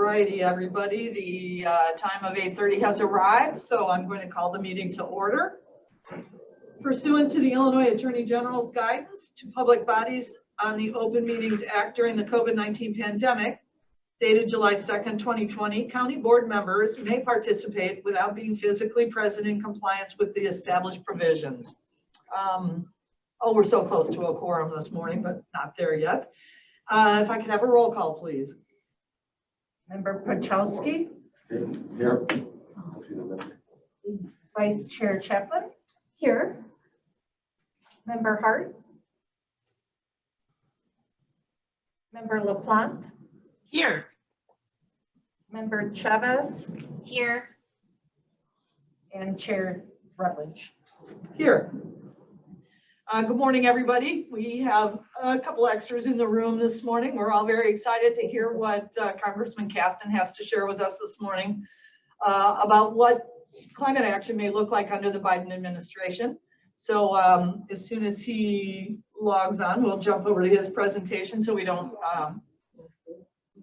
righty, everybody. The time of 8:30 has arrived, so I'm going to call the meeting to order. Pursuant to the Illinois Attorney General's guidance to public bodies on the Open Meetings Act during the COVID-19 pandemic, dated July 2nd, 2020, county board members may participate without being physically present in compliance with the established provisions. Oh, we're so close to a quorum this morning, but not there yet. If I could have a roll call, please. Member Pachowski. Here. Vice Chair Chaplin. Here. Member Hart. Member LaPlante. Here. Member Chavez. Here. And Chair Rutledge. Here. Good morning, everybody. We have a couple extras in the room this morning. We're all very excited to hear what Congressman Caston has to share with us this morning about what climate action may look like under the Biden administration. So as soon as he logs on, we'll jump over to his presentation so we don't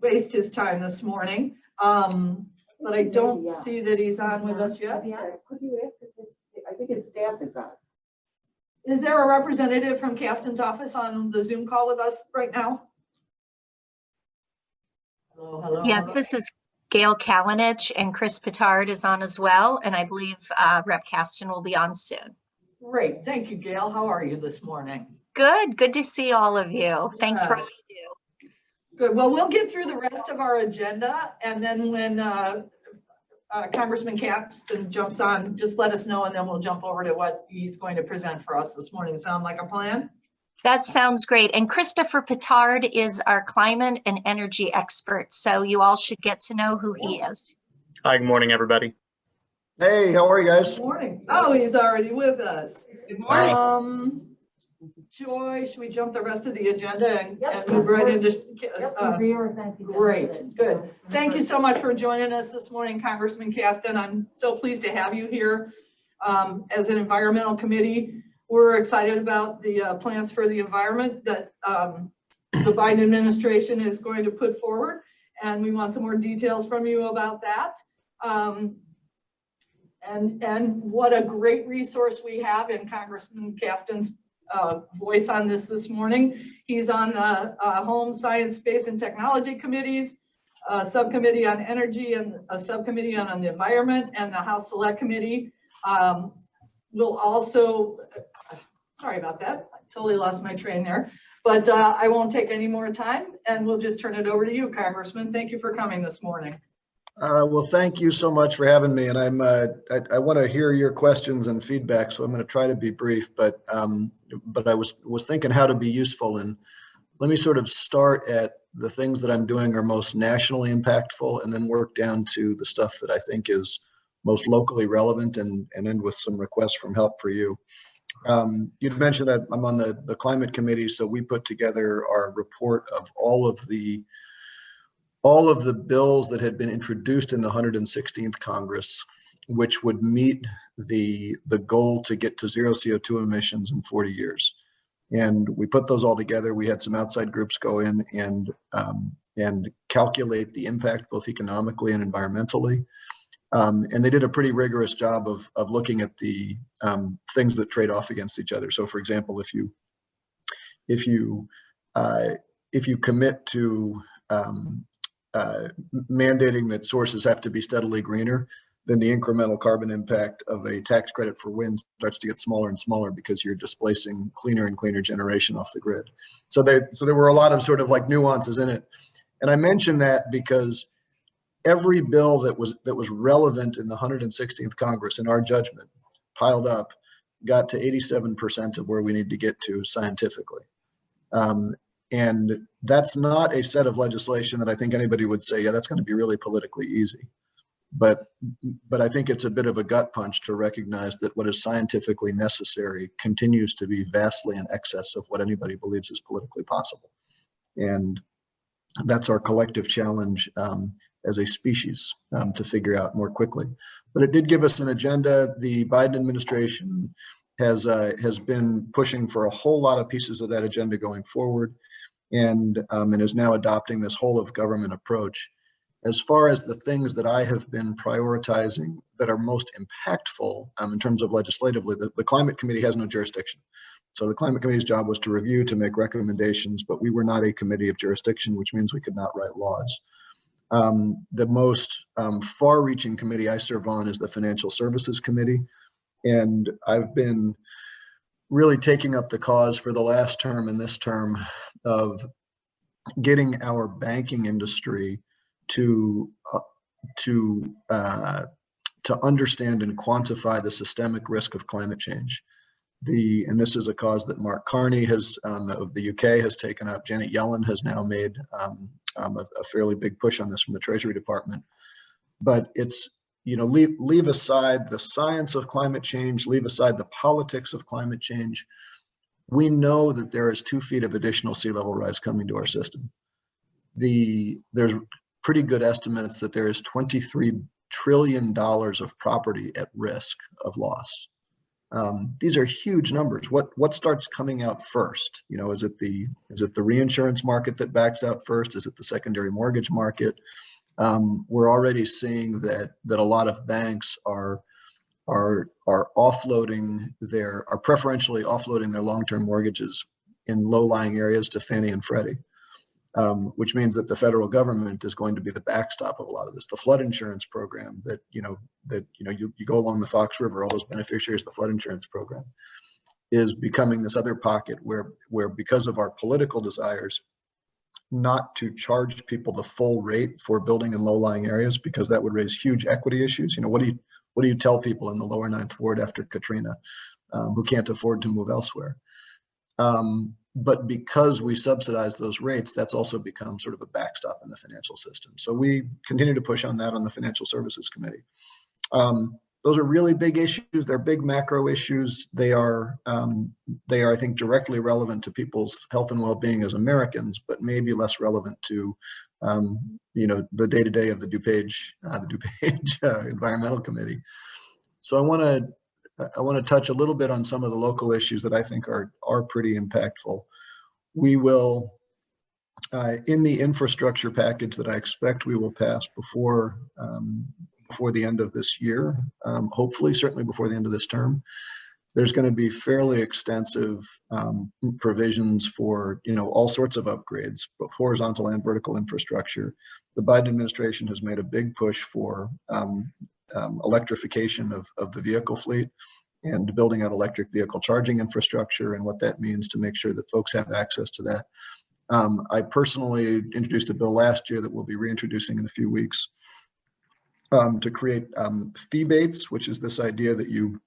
waste his time this morning. But I don't see that he's on with us yet. Could you ask if I think his staff is on. Is there a representative from Caston's office on the Zoom call with us right now? Hello, hello. Yes, hello. this is Gail Kalinich, and Chris Petard is on as well. And I believe Rep. Caston will be on soon. Great. Thank you, Gail. How are you this morning? Good. Good to see all of you. Thanks for all you do. Good. Well, we'll get through the rest of our agenda. And then when Congressman Caston jumps on, just let us know, and then we'll jump over to what he's going to present for us this morning. Sound like a plan? That sounds great. And Christopher Petard is our climate and energy expert. So you all should get to know who he is. Hi, good morning, everybody. Hey, how are you guys? Good morning. Oh, he's already with us. Good morning. Joy, should we jump the rest of the agenda and move right into? Great, good. Thank you so much for joining us this morning, Congressman Caston. I'm so pleased to have you here. As an environmental committee, we're excited about the plans for the environment that the Biden administration is going to put forward, and we want some more details from you about that. And what a great resource we have in Congressman Caston's voice on this morning. He's on the Home, Science, Space, and Technology Committees, Subcommittee on Energy, and a Subcommittee on the Environment, and the House Select Committee. We'll also, sorry about that, I totally lost my train there, but I won't take any more time, and we'll just turn it over to you, Congressman. Thank you for coming this morning. Well, thank you so much for having me, and I want to hear your questions and feedback, so I'm going to try to be brief, but I was thinking how to be useful, and let me sort of start at the things that I'm doing are most nationally impactful, and then work down to the stuff that I think is most locally relevant, and end with some requests from help for you. You'd mentioned that I'm on the climate committee, so we put together our report of all of the bills that had been introduced in the 116th Congress, which would meet the goal to get to zero CO2 emissions in 40 years. And we put those all together. We had some outside groups go in and calculate the impact both economically and environmentally. And they did a pretty rigorous job of looking at the things that trade off against each other. So for example, if you commit to mandating that sources have to be steadily greener, then the incremental carbon impact of a tax credit for wind starts to get smaller and smaller because you're displacing cleaner and cleaner generation off the grid. So there were a lot of sort of like nuances in it. And I mention that because every bill that was relevant in the 116th Congress, in our judgment, piled up, got to 87% of where we need to get to scientifically. And that's not a set of legislation that I think anybody would say, yeah, that's going to be really politically easy. But I think it's a bit of a gut punch to recognize that what is scientifically necessary continues to be vastly in excess of what anybody believes is politically possible. And that's our collective challenge as a species to figure out more quickly. But it did give us an agenda. The Biden administration has been pushing for a whole lot of pieces of that agenda going forward, and is now adopting this whole of government approach. As far as the things that I have been prioritizing that are most impactful in terms of legislatively, the Climate Committee has no jurisdiction. So the Climate Committee's job was to review, to make recommendations, but we were not a committee of jurisdiction, which means we could not write laws. The most far-reaching committee I serve on is the Financial Services Committee. And I've been really taking up the cause for the last term and this term of getting our banking industry to understand and quantify the systemic risk of climate change. And this is a cause that Mark Carney has of the UK has taken up. Janet Yellen has now made a fairly big push on this from the Treasury Department. But it's, leave aside the science of climate change, leave aside the politics of climate change. We know that there is 2 feet of additional sea level rise coming to our system. There's pretty good estimates that there is $23 trillion of property at risk of loss. These are huge numbers. What starts coming out first? Is it the reinsurance market that backs out first? Is it the secondary mortgage market? We're already seeing that a lot of banks are preferentially offloading their long-term mortgages in low-lying areas to Fannie and Freddie. Which means that the federal government is going to be the backstop of a lot of this. The flood insurance program that you go along the Fox River, all those beneficiaries of the flood insurance program is becoming this other pocket where because of our political desires not to charge people the full rate for building in low-lying areas, because that would raise huge equity issues. What do you tell people in the lower Ninth Ward after Katrina who can't afford to move elsewhere? But because we subsidize those rates, that's also become sort of a backstop in the financial system. So we continue to push on that on the Financial Services Committee. Those are really big issues. They're big macro issues. They are, I think, directly relevant to people's health and well-being as Americans, but maybe less relevant to, the day-to-day of the DuPage Environmental Committee. So I want to touch a little bit on some of the local issues that I think are pretty impactful. We will, in the infrastructure package that I expect we will pass before the end of this year, hopefully, certainly before the end of this term, there's going to be fairly extensive provisions for all sorts of upgrades, both horizontal and vertical infrastructure. The Biden administration has made a big push for electrification of the vehicle fleet and building out electric vehicle charging infrastructure and what that means to make sure that folks have access to that. I personally introduced a bill last year that we'll be reintroducing in a few weeks to create fee baits, which is this idea that you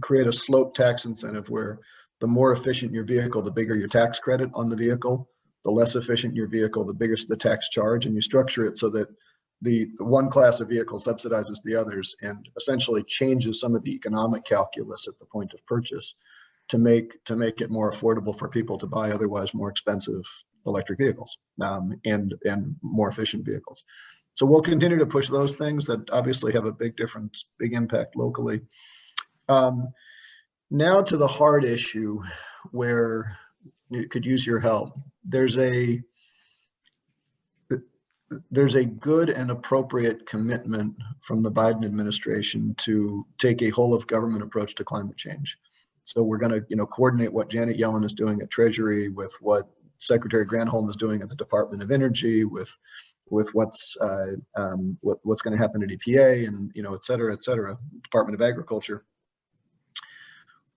create a slope tax incentive where the more efficient your vehicle, the bigger your tax credit on the vehicle, the less efficient your vehicle, the bigger the tax charge, and you structure it so that the one class of vehicle subsidizes the others and essentially changes some of the economic calculus at the point of purchase to make it more affordable for people to buy otherwise more expensive electric vehicles and more efficient vehicles. So we'll continue to push those things that obviously have a big difference, big impact locally. Now to the hard issue where you could use your help. There's a good and appropriate commitment from the Biden administration to take a whole of government approach to climate change. So we're going to, coordinate what Janet Yellen is doing at Treasury with what Secretary Granholm is doing at the Department of Energy, with what's going to happen at EPA and et cetera, Department of Agriculture.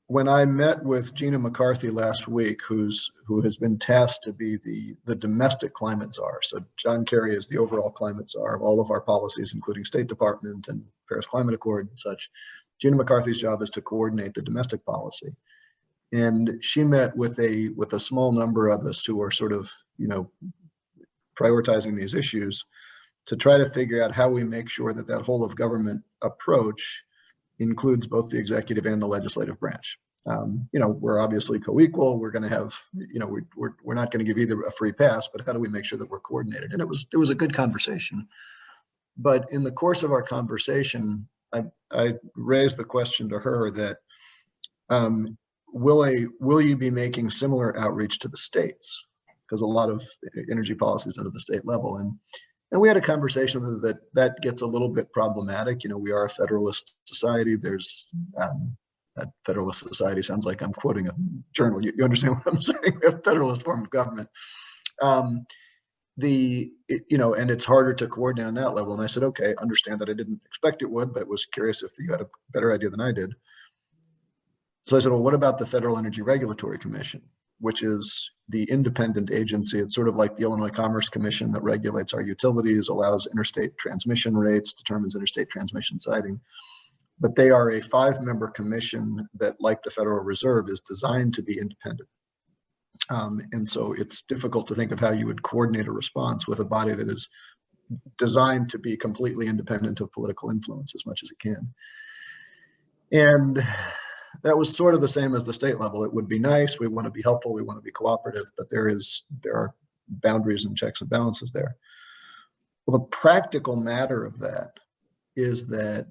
When I met with Gina McCarthy last week, who has been tasked to be the domestic climate czar. So John Kerry is the overall climate czar of all of our policies, including State Department and Paris Climate Accord and such. Gina McCarthy's job is to coordinate the domestic policy. And she met with a small number of us who are sort of, prioritizing these issues to try to figure out how we make sure that whole of government approach includes both the executive and the legislative branch. We're obviously co-equal. We're going to have, we're not going to give either a free pass, but how do we make sure that we're coordinated? And it was a good conversation. But in the course of our conversation, I raised the question to her that will you be making similar outreach to the states? Because a lot of energy policy is at the state level, and And we had a conversation with her that gets a little bit problematic. You know, we are a federalist society. There's that Federalist Society sounds like I'm quoting a journal. You understand what I'm saying? We have a federalist form of government. And it's harder to coordinate on that level. And I said, okay, understand that I didn't expect it would, but was curious if you had a better idea than I did. So I said, well, what about the Federal Energy Regulatory Commission, which is the independent agency? It's sort of like the Illinois Commerce Commission that regulates our utilities, allows interstate transmission rates, determines interstate transmission siting. But they are a 5-member commission that, like the Federal Reserve, is designed to be independent. And so it's difficult to think of how you would coordinate a response with a body that is designed to be completely independent of political influence as much as it can. And that was sort of the same as the state level. It would be nice. We want to be helpful. We want to be cooperative, but there are boundaries and checks and balances there. Well, the practical matter of that is that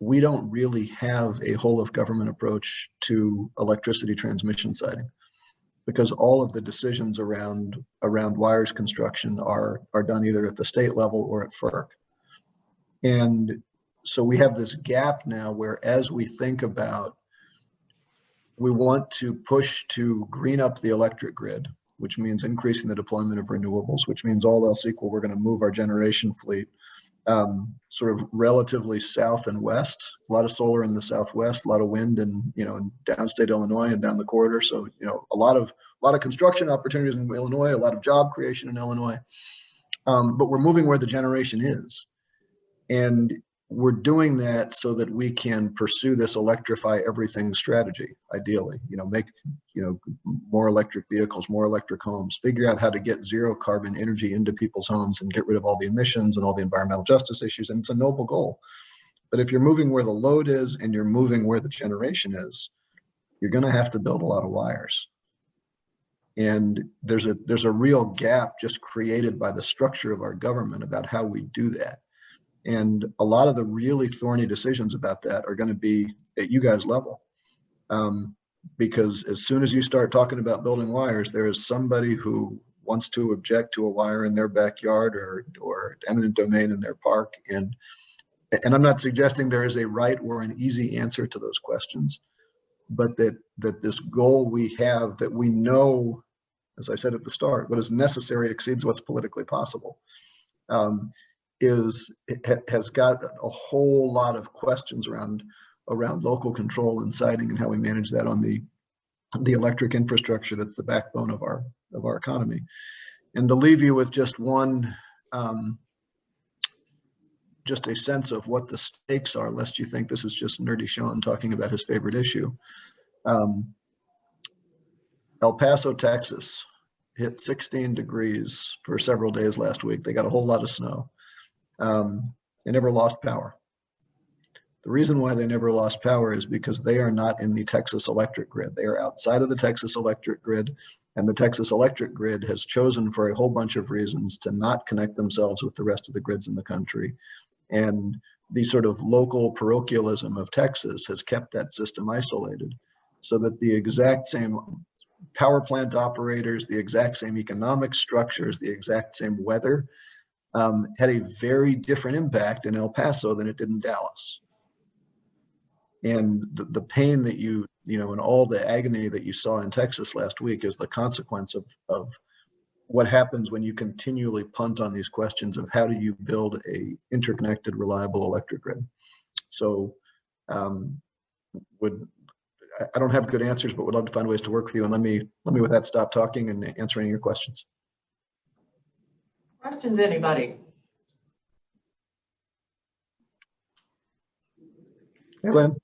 we don't really have a whole of government approach to electricity transmission siting, because all of the decisions around wires construction are done either at the state level or at FERC. And so we have this gap now where, as we think about, we want to push to green up the electric grid, which means increasing the deployment of renewables, which means all else equal, we're going to move our generation fleet sort of relatively south and west. A lot of solar in the southwest, a lot of wind in downstate Illinois and down the corridor. So a lot of construction opportunities in Illinois, a lot of job creation in Illinois. But we're moving where the generation is, and we're doing that so that we can pursue this electrify everything strategy. Ideally, make more electric vehicles, more electric homes, figure out how to get zero carbon energy into people's homes and get rid of all the emissions and all the environmental justice issues. And it's a noble goal. But if you're moving where the load is and you're moving where the generation is, you're going to have to build a lot of wires. And there's a real gap just created by the structure of our government about how we do that. And a lot of the really thorny decisions about that are going to be at you guys' level. Because as soon as you start talking about building wires, there is somebody who wants to object to a wire in their backyard or eminent domain in their park. And I'm not suggesting there is a right or an easy answer to those questions, but that this goal we have, that we know, as I said at the start, what is necessary exceeds what's politically possible. Has got a whole lot of questions around local control and siting and how we manage that on the electric infrastructure that's the backbone of our economy. And to leave you with just one, just a sense of what the stakes are, lest you think this is just nerdy Sean talking about his favorite issue. El Paso, Texas hit 16 degrees for several days last week. They got a whole lot of snow. They never lost power. The reason why they never lost power is because they are not in the Texas electric grid. They are outside of the Texas electric grid, and the Texas electric grid has chosen, for a whole bunch of reasons, to not connect themselves with the rest of the grids in the country. And the sort of local parochialism of Texas has kept that system isolated, so that the exact same power plant operators, the exact same economic structures, the exact same weather had a very different impact in El Paso than it did in Dallas. And the pain that and all the agony that you saw in Texas last week is the consequence of what happens when you continually punt on these questions of how do you build a interconnected, reliable electric grid. So I don't have good answers, but would love to find ways to work with you. And let me with that stop talking and answer any of your questions. Questions, anybody? Hey, Lynn.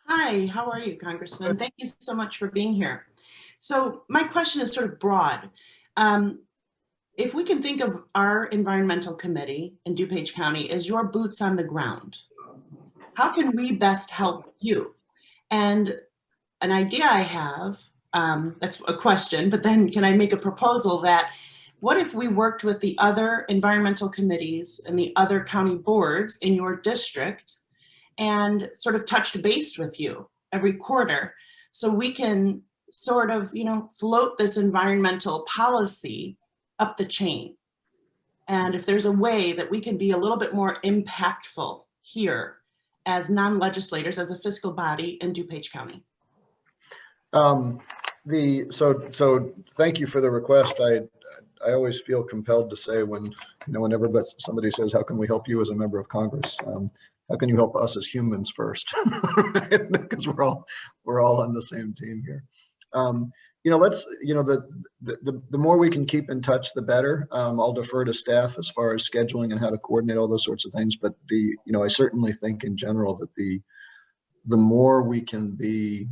Hi, how are you, Congressman? Thank you so much for being here. So my question is sort of broad. If we can think of our environmental committee in DuPage County as your boots on the ground, how can we best help you? And an idea I have, that's a question, but then can I make a proposal that what if we worked with the other environmental committees and the other county boards in your district and sort of touched base with you every quarter so we can sort of, float this environmental policy up the chain And if there's a way that we can be a little bit more impactful here as non-legislators, as a fiscal body in DuPage County. So thank you for the request. I always feel compelled to say whenever somebody says, how can we help you as a member of Congress? How can you help us as humans first? Because we're all on the same team here. The more we can keep in touch, the better. I'll defer to staff as far as scheduling and how to coordinate all those sorts of things. But I certainly think in general that the more we can be,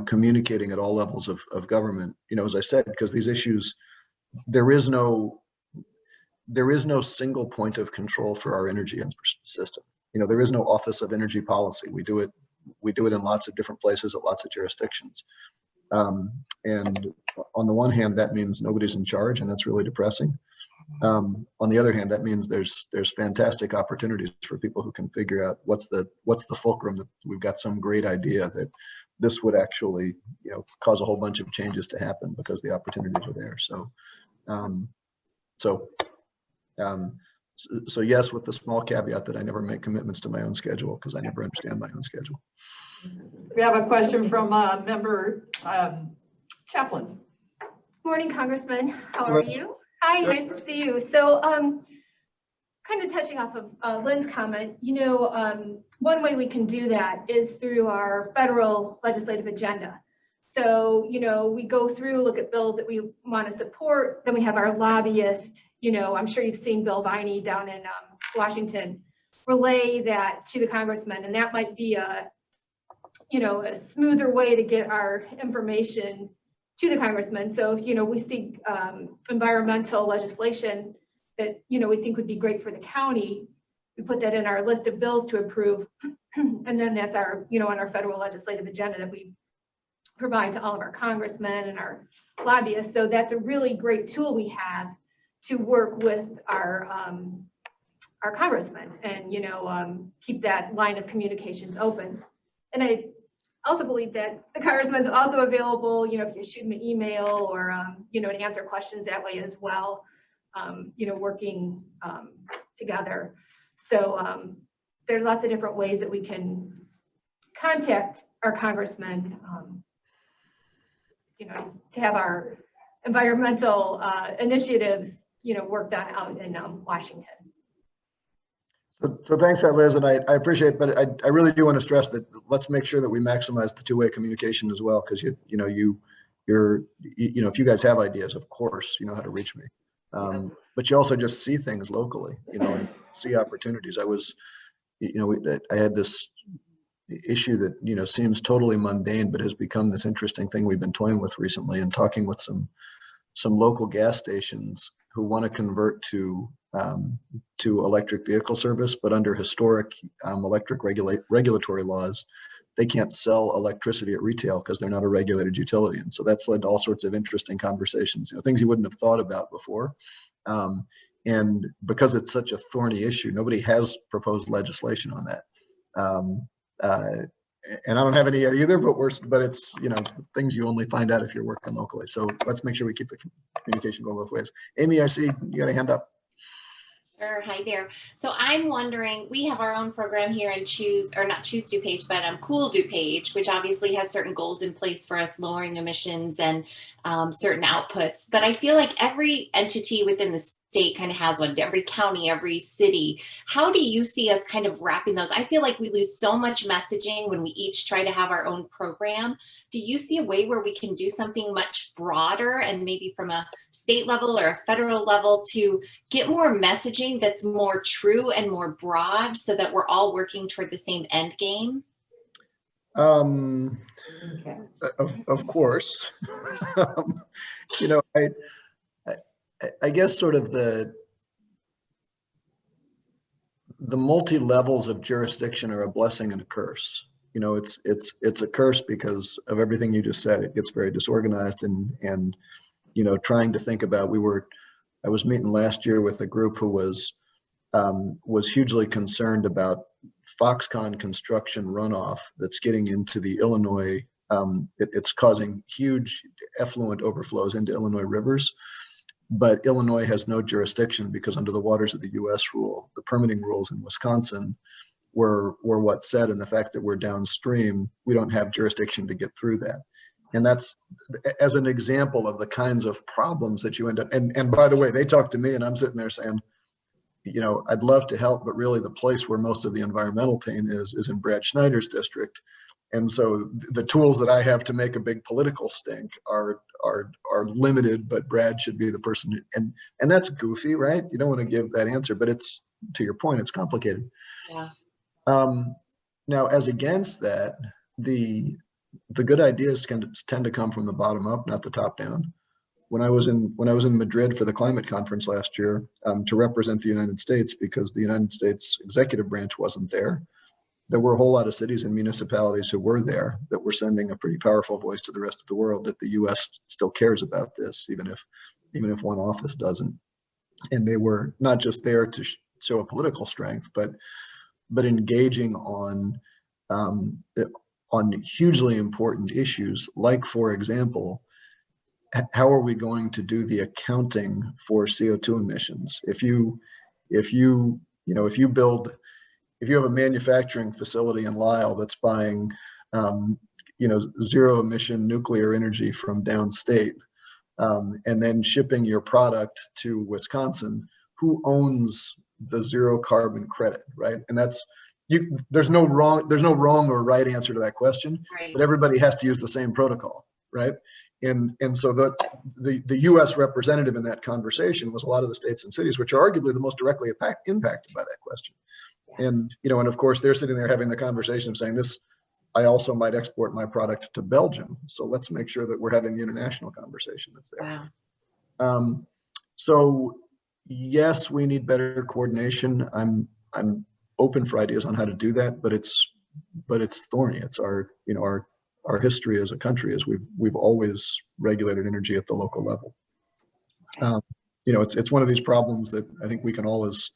communicating at all levels of government, as I said, because these issues, there is no single point of control for our energy system. There is no Office of Energy Policy. We do it in lots of different places at lots of jurisdictions. And on the one hand, that means nobody's in charge, and that's really depressing. On the other hand, that means there's fantastic opportunities for people who can figure out what's the fulcrum, that we've got some great idea that this would actually, cause a whole bunch of changes to happen because the opportunities are there. So yes, with the small caveat that I never make commitments to my own schedule because I never understand my own schedule. We have a question from member Chaplin. Morning, Congressman. How are Let's- you? Hi, nice to see you. So kind of touching off of Lynn's comment, one way we can do that is through our federal legislative agenda. So, we go through, look at bills that we want to support, then we have our lobbyist, I'm sure you've seen Bill Viney down in Washington, relay that to the congressman, and that might be a smoother way to get our information to the congressman. So if, we see environmental legislation that, we think would be great for the county, we put that in our list of bills to approve. And then that's our, on our federal legislative agenda that we provide to all of our congressmen and our lobbyists. So that's a really great tool we have to work with our congressmen and, keep that line of communications open. And I also believe that the congressman's also available, if you shoot him an email or, to answer questions that way as well, working together. So there's lots of different ways that we can contact our congressmen, to have our environmental initiatives, worked on out in Washington. So thanks for that, Liz, and I appreciate, but I really do want to stress that let's make sure that we maximize the two-way communication as well, because if you guys have ideas, of course, you know how to reach me. But you also just see things locally, and see opportunities. I had this issue that, seems totally mundane, but has become this interesting thing we've been toying with recently, and talking with some local gas stations who want to convert to electric vehicle service, but under historic electric regulatory laws, they can't sell electricity at retail because they're not a regulated utility. And so that's led to all sorts of interesting conversations, things you wouldn't have thought about before. And because it's such a thorny issue, nobody has proposed legislation on that. And I don't have any yet either, but it's, things you only find out if you're working locally. So let's make sure we keep the communication going both ways. Amy, I see you got a hand up. Sure. Hi there. So I'm wondering, we have our own program here in not Choose DuPage, but Cool DuPage, which obviously has certain goals in place for us lowering emissions and certain outputs. But I feel like every entity within the state kind of has one, every county, every city. How do you see us kind of wrapping those? I feel like we lose so much messaging when we each try to have our own program. Do you see a way where we can do something much broader and maybe from a state level or a federal level to get more messaging that's more true and more broad so that we're all working toward the same end game? Of course. I guess sort of the multi-levels of jurisdiction are a blessing and a curse. It's a curse because of everything you just said. It gets very disorganized and trying to think about, I was meeting last year with a group who was hugely concerned about Foxconn construction runoff that's getting into the Illinois, it's causing huge effluent overflows into Illinois rivers. but Illinois has no jurisdiction because under the waters of the US rule, the permitting rules in Wisconsin were what said, and the fact that we're downstream, we don't have jurisdiction to get through that. And that's as an example of the kinds of problems that you end up, and by the way, they talk to me and I'm sitting there saying, you know, I'd love to help, but really the place where most of the environmental pain is in Brad Schneider's district. And so the tools that I have to make a big political stink are limited, but Brad should be the person. And that's goofy, right? You don't want to give that answer, but it's, to your point, it's complicated. Yeah. Now, as against that, the good ideas tend to come from the bottom up, not the top down. When I was in Madrid for the climate conference last year to represent the United States, because the United States executive branch wasn't there, there were a whole lot of cities and municipalities who were there that were sending a pretty powerful voice to the rest of the world that the U.S. still cares about this, even if one office doesn't. And they were not just there to show a political strength, but engaging on hugely important issues, like, for example, how are we going to do the accounting for CO2 emissions? If you have a manufacturing facility in Lisle that's buying, zero emission nuclear energy from downstate, and then shipping your product to Wisconsin, who owns the zero carbon credit, right? And that's, there's no wrong or right answer to that question, Right. but everybody has to use the same protocol, right? And so the U.S. representative in that conversation was a lot of the states and cities, which are arguably the most directly impacted by that question. And, and of course they're sitting there having the conversation of saying this, I also might export my product to Belgium. So let's make sure that we're having the international conversation that's there. Wow. So yes, we need better coordination. I'm open for ideas on how to do that, but it's thorny. It's our history as a country is we've always regulated energy at the local level. It's one of these problems that I think we can all as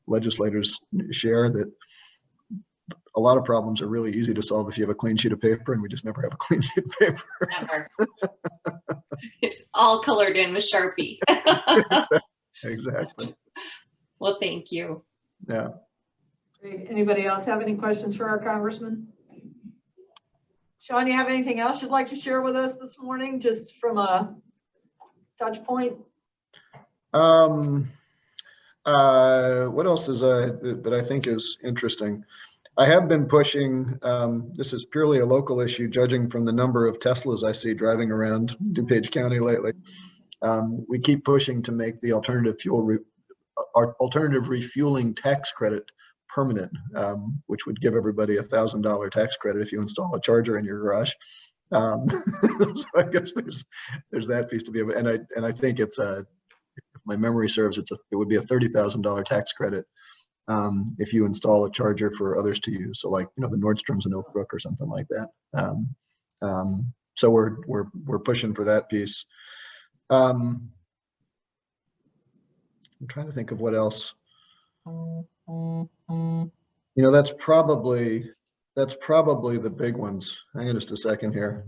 legislators share, that a lot of problems are really easy to solve if you have a clean sheet of paper, and we just never have a clean sheet of paper. Never. It's all colored in with Sharpie. Exactly. Well, thank you. Yeah. Great. Anybody else have any questions for our congressman? Sean, you have anything else you'd like to share with us this morning, just from a touch point? What else is that I think is interesting? I have been pushing, this is purely a local issue, judging from the number of Teslas I see driving around DuPage County lately. We keep pushing to make the alternative refueling tax credit permanent, which would give everybody $1,000 tax credit if you install a charger in your garage. So I guess there's that piece to be, and I think it's if my memory serves, it would be a $30,000 tax credit if you install a charger for others to use. So like, the Nordstroms in Oak Brook or something like that. So we're pushing for that piece. I'm trying to think of what else. That's probably the big ones. Hang on just a second here.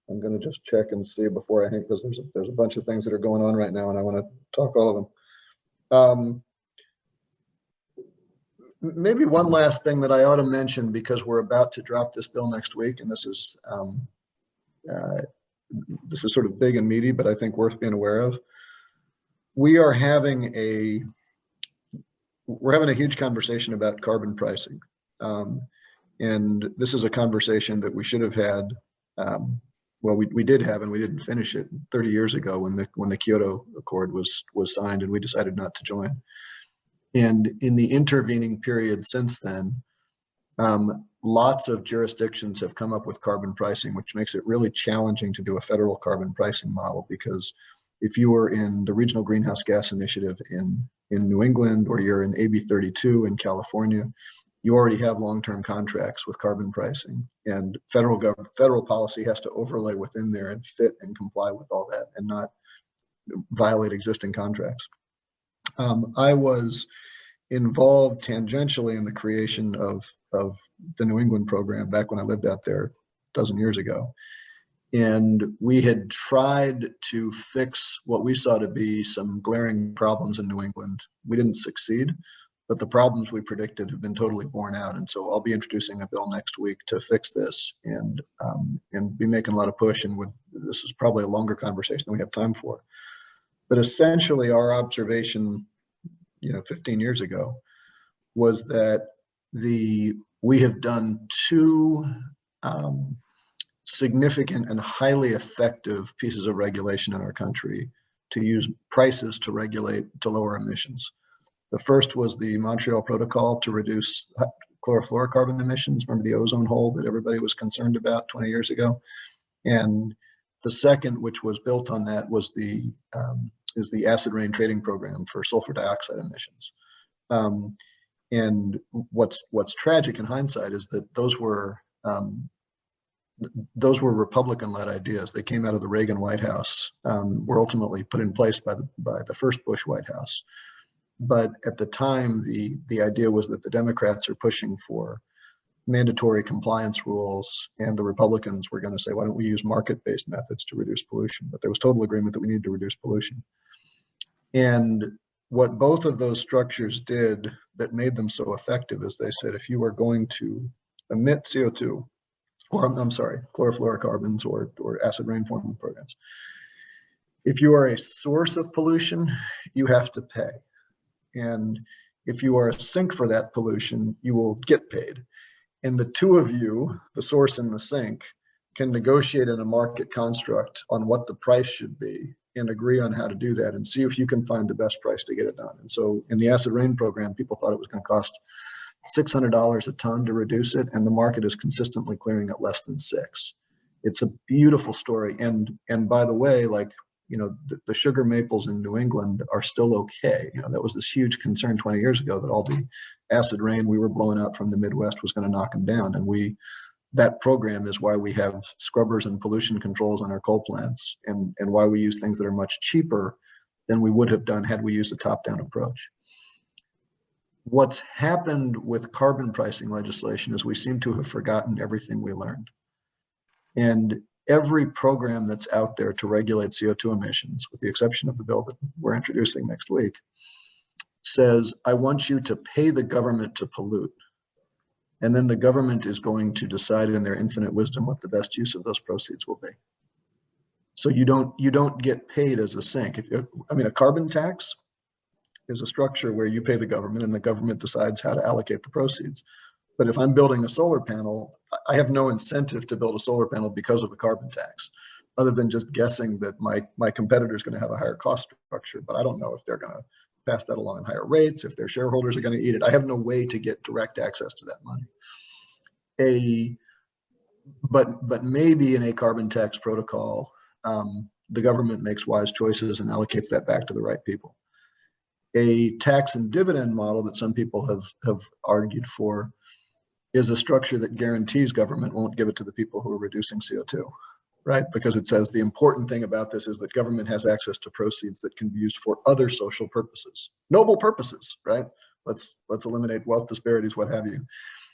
I'm going to just check and see before I hang, because there's a bunch of things that are going on right now, and I want to talk all of them. Maybe one last thing that I ought to mention, because we're about to drop this bill next week, and this is sort of big and meaty, but I think worth being aware of. We're having a huge conversation about carbon pricing, and this is a conversation that we should have had. We did have, and we didn't finish it 30 years ago when the Kyoto Accord was signed, and we decided not to join. And in the intervening period since then, lots of jurisdictions have come up with carbon pricing, which makes it really challenging to do a federal carbon pricing model, because if you are in the Regional Greenhouse Gas Initiative in New England, or you're in AB 32 in California, you already have long-term contracts with carbon pricing, and federal policy has to overlay within there and fit and comply with all that and not violate existing contracts. I was involved tangentially in the creation of the New England program back when I lived out there a dozen years ago. And we had tried to fix what we saw to be some glaring problems in New England. We didn't succeed, but the problems we predicted have been totally borne out. And so I'll be introducing a bill next week to fix this and be making a lot of push. And this is probably a longer conversation than we have time for. But essentially our observation, 15 years ago was that we have done two significant and highly effective pieces of regulation in our country to use prices to lower emissions. The first was the Montreal Protocol to reduce chlorofluorocarbon emissions. Remember the ozone hole that everybody was concerned about 20 years ago? And the second, which was built on that, was the acid rain trading program for sulfur dioxide emissions. And what's tragic in hindsight is that those were Republican-led ideas. They came out of the Reagan White House, were ultimately put in place by the first Bush White House. But at the time, the idea was that the Democrats are pushing for mandatory compliance rules, and the Republicans were going to say, why don't we use market-based methods to reduce pollution? But there was total agreement that we needed to reduce pollution. And what both of those structures did that made them so effective is they said, if you are going to emit CO2, or I'm sorry, chlorofluorocarbons or acid rain forming programs, if you are a source of pollution, you have to pay. And if you are a sink for that pollution, you will get paid. And the two of you, the source and the sink, can negotiate in a market construct on what the price should be and agree on how to do that and see if you can find the best price to get it done. And so in the acid rain program, people thought it was going to cost $600 a ton to reduce it, and the market is consistently clearing at less than $6. It's a beautiful story. And by the way, the sugar maples in New England are still okay. That was this huge concern 20 years ago that all the acid rain we were blowing out from the Midwest was going to knock them down. And that program is why we have scrubbers and pollution controls on our coal plants, and why we use things that are much cheaper than we would have done had we used a top-down approach. What's happened with carbon pricing legislation is we seem to have forgotten everything we learned. And every program that's out there to regulate CO2 emissions, with the exception of the bill that we're introducing next week, says, I want you to pay the government to pollute. And then the government is going to decide in their infinite wisdom what the best use of those proceeds will be. So you don't get paid as a sink. A carbon tax is a structure where you pay the government and the government decides how to allocate the proceeds. But if I'm building a solar panel, I have no incentive to build a solar panel because of a carbon tax, other than just guessing that my competitor is going to have a higher cost structure. But I don't know if they're going to pass that along at higher rates, if their shareholders are going to eat it. I have no way to get direct access to that money. But maybe in a carbon tax protocol, the government makes wise choices and allocates that back to the right people. A tax and dividend model that some people have argued for is a structure that guarantees government won't give it to the people who are reducing CO2, right? Because it says the important thing about this is that government has access to proceeds that can be used for other social purposes, noble purposes, right? Let's eliminate wealth disparities, what have you.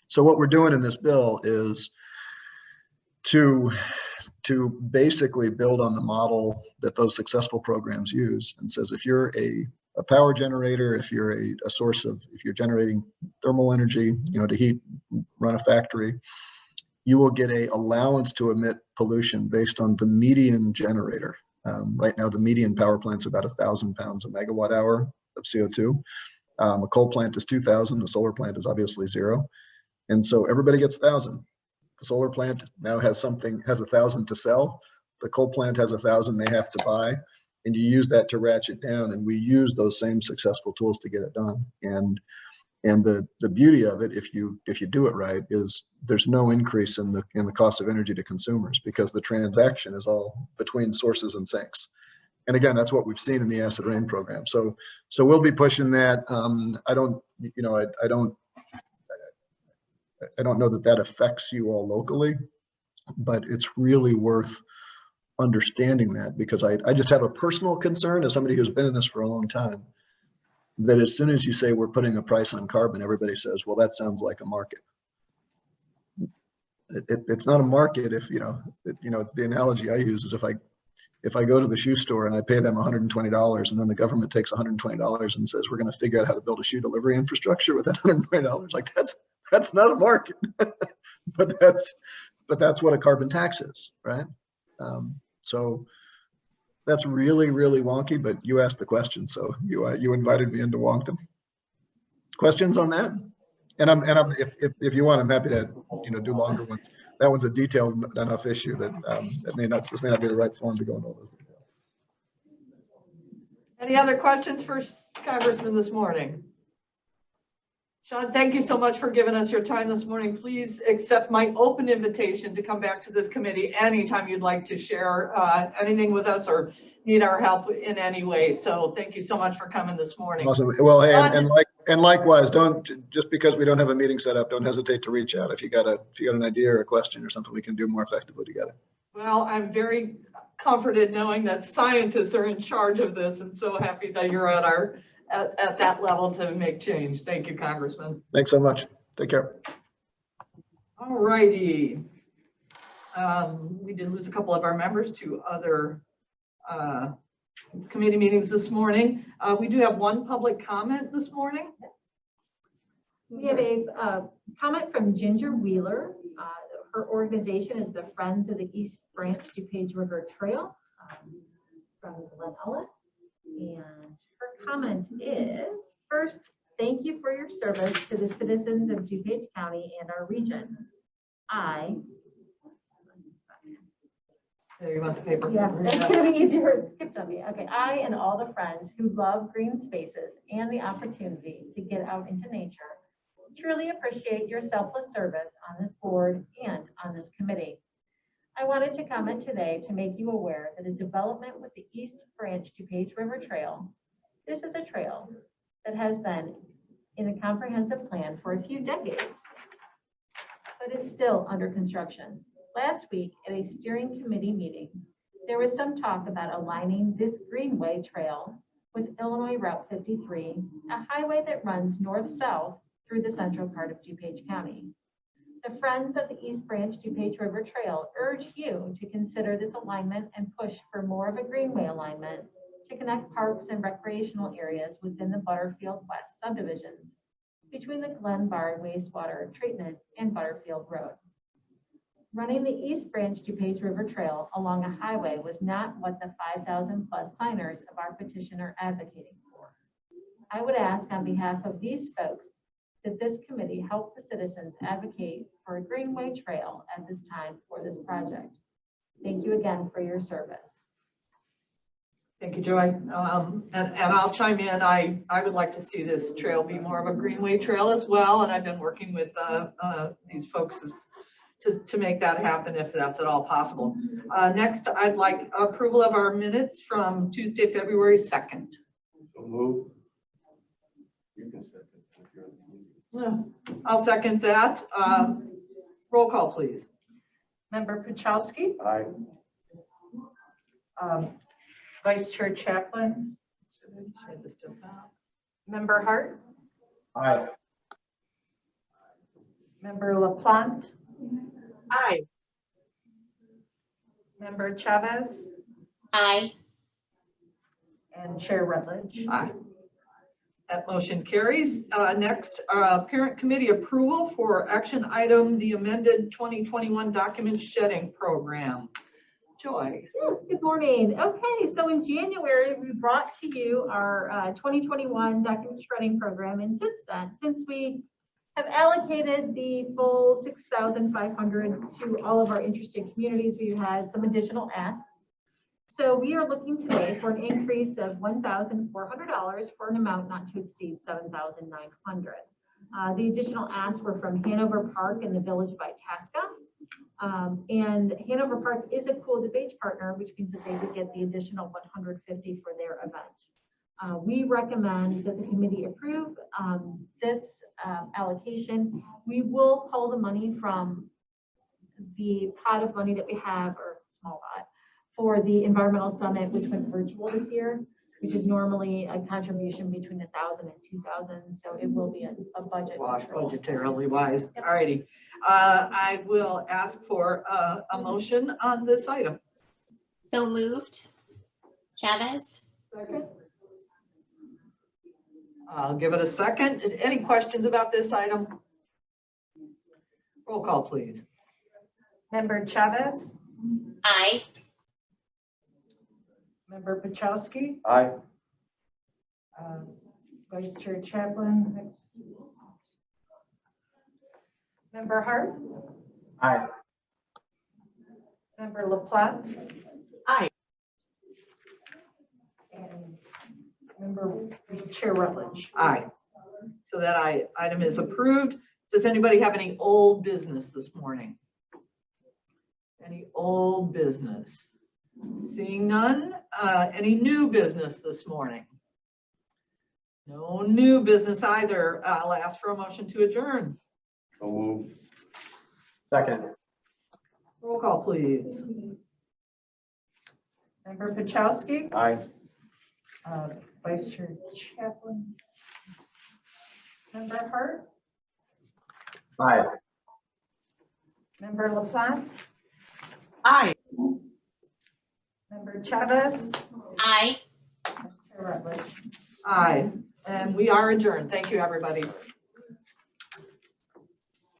So what we're doing in this bill is to basically build on the model that those successful programs use, and says if you're a power generator, if you're if you're generating thermal energy, to run a factory, you will get a allowance to emit pollution based on the median generator. Right now, the median power plant's about 1,000 pounds a megawatt hour of CO2. A coal plant is 2,000. A solar plant is obviously 0. And so everybody gets 1,000. The solar plant now has 1,000 to sell. The coal plant has 1,000 they have to buy. And you use that to ratchet down, and we use those same successful tools to get it done. And the beauty of it, if you do it right, is there's no increase in the cost of energy to consumers, because the transaction is all between sources and sinks. And again, that's what we've seen in the acid rain program. So we'll be pushing that. I don't know that affects you all locally, but it's really worth understanding that, because I just have a personal concern as somebody who's been in this for a long time, that as soon as you say we're putting a price on carbon, everybody says, well, that sounds like a market. it's not a market if, the analogy I use is if I go to the shoe store and I pay them $120 and then the government takes $120 and says, we're going to figure out how to build a shoe delivery infrastructure with that $120, like that's not a market, but that's what a carbon tax is, right? So that's really, really wonky, but you asked the question. So you invited me into wonkdom. Questions on that? And if you want, I'm happy to, do longer ones. That one's a detailed enough issue that this may not be the right forum to go into all those details. Any other questions for Congressman this morning? Sean, thank you so much for giving us your time this morning. Please accept my open invitation to come back to this committee anytime you'd like to share anything with us or need our help in any way. So thank you so much for coming this morning. Awesome. Well, hey, and likewise, just because we don't have a meeting set up, don't hesitate to reach out if you got an idea or a question or something we can do more effectively together. Well, I'm very comforted knowing that scientists are in charge of this, and so happy that you're at that level to make change. Thank you, Congressman. Thanks so much. Take care. All righty. We did lose a couple of our members to other committee meetings this morning. We do have one public comment this morning. We have a comment from Ginger Wheeler. Her organization is the Friends of the East Branch DuPage River Trail from Glen Ellen. And her comment is, first, thank you for your service to the citizens of DuPage County and our region. There, you want the paper? Yeah, it's gonna be easier. It skipped on me. Okay, I and all the friends who love green spaces and the opportunity to get out into nature truly appreciate your selfless service on this board and on this committee. I wanted to comment today to make you aware that a development with the East Branch DuPage River Trail, this is a trail that has been in a comprehensive plan for a few decades, but is still under construction. Last week at a steering committee meeting, there was some talk about aligning this Greenway Trail with Illinois Route 53, a highway that runs north-south through the central part of DuPage County. The Friends of the East Branch DuPage River Trail urge you to consider this alignment and push for more of a greenway alignment to connect parks and recreational areas within the Butterfield West subdivisions between the Glen Bard Wastewater Treatment and Butterfield Road. Running the East Branch DuPage River Trail along a highway was not what the 5,000 plus signers of our petition are advocating for. I would ask on behalf of these folks that this committee help the citizens advocate for a greenway trail at this time for this project. Thank you again for your service. Thank you, Joy. And I'll chime in. I would like to see this trail be more of a greenway trail as well. And I've been working with these folks to make that happen if that's at all possible. Next, I'd like approval of our minutes from Tuesday, February 2nd. So moved. You can second. I'll second that. Roll call, please. Member Puchalski, Aye. Vice Chair Chaplin, Member Hart, Aye. Member LaPlante, Aye. Member Chavez, Aye. and Chair Rutledge. Aye. That motion carries. Next, parent committee approval for action item, the amended 2021 document shedding program. Joy. Yes, good morning. Okay, so in January, we brought to you our 2021 document shredding program. And since we have allocated the full 6,500 to all of our interested communities, we've had some additional asks. So we are looking today for an increase of $1,400 for an amount not to exceed $7,900. The additional asks were from Hanover Park and the Village of Itasca. And Hanover Park is a Cool DuPage partner, which means that they would get the additional $150 for their event. We recommend that the committee approve this allocation. We will pull the money from the pot of money that we have, or small pot, for the environmental summit, which went virtual this year. which is normally a contribution between 1,000 and 2,000. So it will be a budget. Wash control. budgetarily wise. Yep. All righty. I will ask for a motion on this item. So moved. Chavez? Second. I'll give it a second. Any questions about this item? Roll call, please. Member Chavez, Aye. Member Pachowski, Aye. Vice Chair Chaplin, Member Hart, Aye. Member LaPlante. Aye. And Member Chair Rutledge. Aye. So that item is approved. Does anybody have any old business this morning? Any old business? Seeing none. Any new business this morning? No new business either. I'll ask for a motion to adjourn. So moved. Second. Roll call, please. Member Pachowski, Aye. Vice Chair Chaplin. Member Hart, Aye. Member LaPlante, Aye. Member Chavez, Aye. Chair Rutledge. Aye. And we are adjourned. Thank you, everybody.